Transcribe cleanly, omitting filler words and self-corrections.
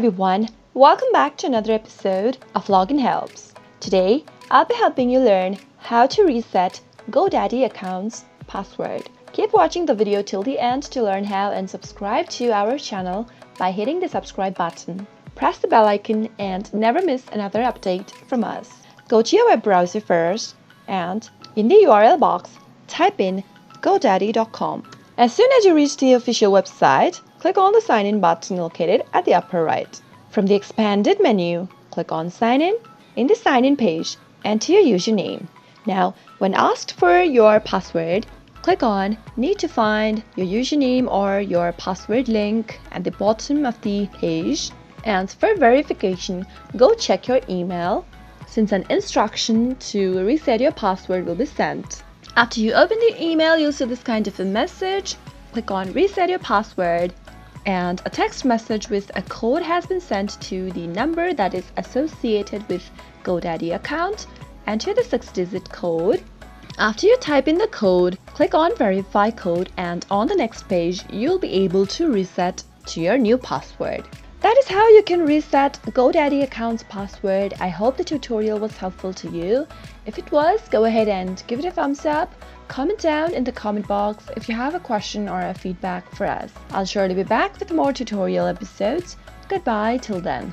everyone, welcome back to another episode of Login Helps. Today, I'll be helping you learn how to reset GoDaddy account's password. Keep watching the video till the end to learn how and subscribe to our channel by hitting the subscribe button. Press the bell icon and never miss another update from us. Go to your web browser first and in the URL box, type in godaddy.com. As soon as you reach the official website, click on the Sign In button located at the upper right. From the expanded menu, click on Sign In the Sign In page, enter your username. Now, when asked for your password, click on Need to find your username or your password link at the bottom of the page. And for verification, go check your email, since an instruction to reset your password will be sent. After you open the email, you'll see this kind of a message. Click on Reset Your Password, and a text message with a code has been sent to the number that is associated with GoDaddy account. Enter the 6-digit code. After you type in the code, click on Verify Code, and on the next page, you'll be able to reset to your new password. That is how you can reset GoDaddy account's password. I hope the tutorial was helpful to you. If it was, go ahead and give it a thumbs up. Comment down in the comment box if you have a question or a feedback for us. I'll surely be back with more tutorial episodes. Goodbye till then.